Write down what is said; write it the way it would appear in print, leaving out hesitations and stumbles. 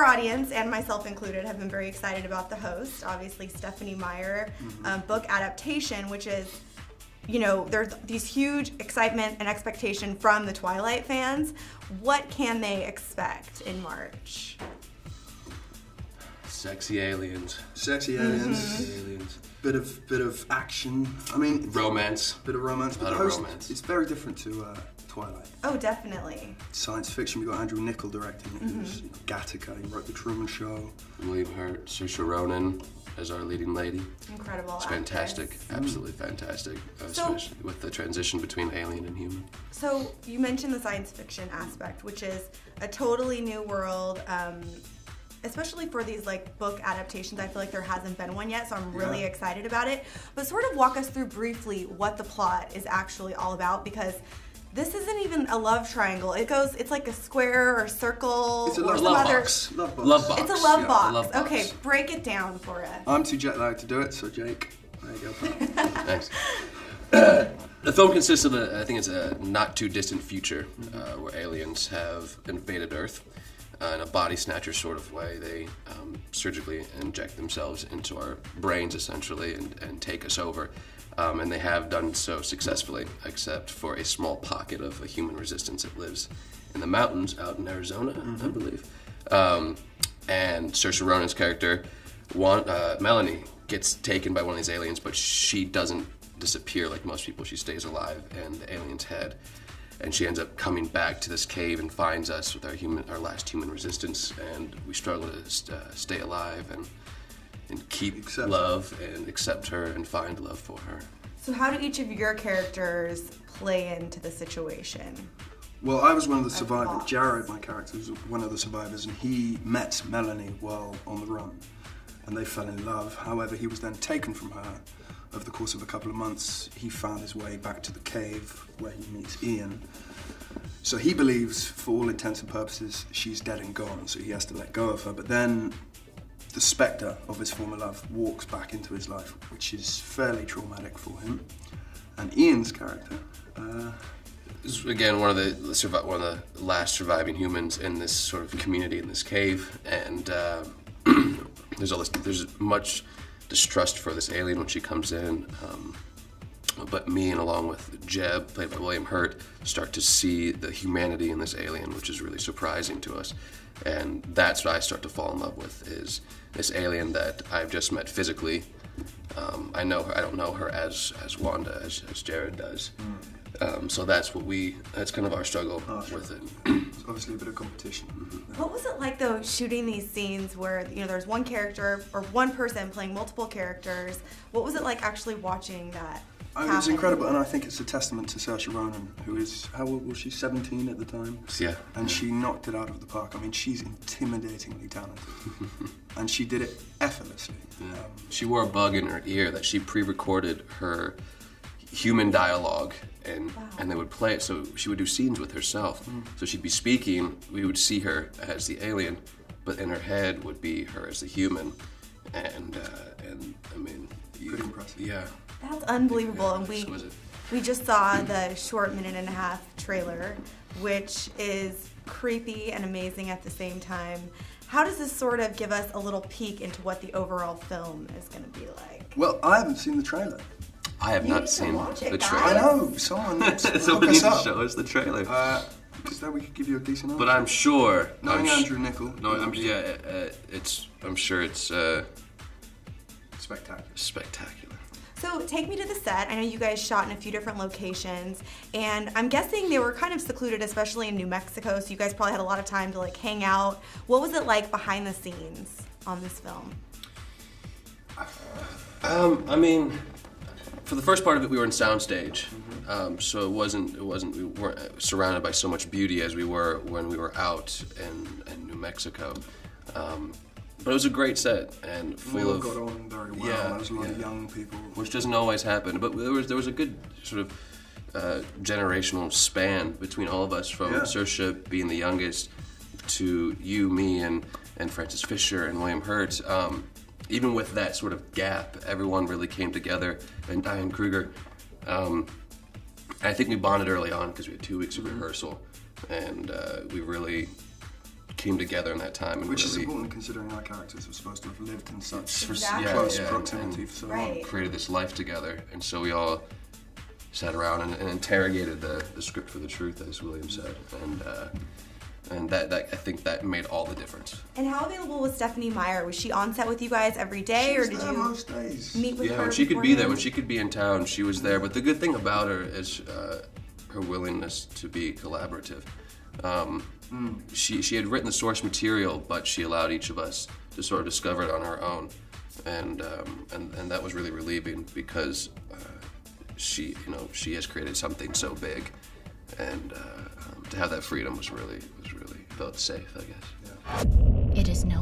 our audience, and myself included, have been very excited about The Host, obviously Stephenie Meyer book adaptation, which is, you know, there's these huge excitement and expectation from the Twilight fans. What can they expect in March? Sexy aliens. Sexy aliens. Sexy aliens. Bit of action. I mean, romance. Bit of romance. A lot of romance. It's very different to Twilight. Oh, definitely. Science fiction. We got Andrew Niccol directing it. Who's Gattaca. He wrote The Truman Show. William Hurt, Saoirse Ronan as our leading lady. Incredible. It's fantastic. Absolutely fantastic. Especially with the transition between alien and human. So you mentioned the science fiction aspect, which is a totally new world. Especially for these like book adaptations, I feel like there hasn't been one yet, so I'm really excited about it. But sort of walk us through briefly what the plot is actually all about, because this isn't even a love triangle. It's like a square or circle or some other. Box. Love box. Love box. It's a love box. A love box. Okay, break it down for us. I'm too jet lagged to do it, so Jake, there you go. Thanks. The film consists of I think it's a not too distant future where aliens have invaded Earth. In a body snatcher sort of way. They surgically inject themselves into our brains, essentially, and take us over. And they have done so successfully, except for a small pocket of a human resistance that lives in the mountains out in Arizona, I believe. And Saoirse Ronan's character, Melanie, gets taken by one of these aliens, but she doesn't disappear like most people. She stays alive, and the aliens head. And she ends up coming back to this cave and finds us with our last human resistance, and we struggle to stay alive and keep love and accept her and find love for her. So how do each of your characters play into the situation? Well, I was one of the survivors. Jared, my character, was one of the survivors, and he met Melanie while on the run, and they fell in love. However, he was then taken from her. Over the course of a couple of months, he found his way back to the cave where he meets Ian. So he believes, for all intents and purposes, she's dead and gone, so he has to let go of her. But then the spectre of his former love walks back into his life, which is fairly traumatic for him. And Ian's character... is again one of the last surviving humans in this sort of community in this cave, and there's much distrust for this alien when she comes in, but me and along with Jeb, played by William Hurt, start to see the humanity in this alien, which is really surprising to us, and that's what I start to fall in love with, is this alien that I've just met physically. I know her. I don't know her as Wanda, as Jared does. So that's kind of our struggle with it. It's obviously a bit of competition. What was it like, though, shooting these scenes where, you know, there's one character or one person playing multiple characters? What was it like actually watching that happen? It was incredible, and I think it's a testament to Saoirse Ronan, who is, how old was she, 17 at the time? Yeah. And she knocked it out of the park. I mean, she's intimidatingly talented. And she did it effortlessly. She wore a bug in her ear that she pre-recorded her human dialogue, and they would play it, so she would do scenes with herself. So she'd be speaking, we would see her as the alien, but in her head would be her as the human, and I mean... Pretty impressive. Yeah. That's unbelievable, Yeah, and exquisite. we just saw the short 1.5-minute trailer, which is creepy and amazing at the same time. How does this sort of give us a little peek into what the overall film is going to be like? Well, I haven't seen the trailer. I have not seen the trailer. I know, someone So we need to show us the trailer. Because then we could give you a decent answer. But I'm sure... Knowing Andrew Niccol. No, I'm sure it's... Spectacular. Spectacular. So take me to the set. I know you guys shot in a few different locations, and I'm guessing they were kind of secluded, especially in New Mexico, so you guys probably had a lot of time to like hang out. What was it like behind the scenes on this film? I mean, for the first part of it, we were in soundstage, so we weren't surrounded by so much beauty as we were when we were out in New Mexico. But it was a great set and full of... got on very well. Yeah, there was a lot of young people. Which doesn't always happen, but there was a good sort of generational span between all of us, from Saoirse being the youngest to you, me, and Francis Fisher and William Hurt. Even with that sort of gap, everyone really came together, and Diane Kruger. I think we bonded early on because we had 2 weeks of rehearsal, and we really came together in that time. And which really, is important considering our characters were supposed to have lived in such Exactly. close proximity for so long. Right. created this life together, and so we all sat around and interrogated the script for the truth, as William said, and that I think that made all the difference. And how available was Stephanie Meyer? Was she on set with you guys every day, or did you most days. meet with her? Yeah, when she could be there, when beforehand? she could be in town, she was there. But the good thing about her is her willingness to be collaborative. She had written the source material, but she allowed each of us to sort of discover it on our own, and that was really relieving because she has created something so big, and to have that freedom was really felt safe, I guess. It is no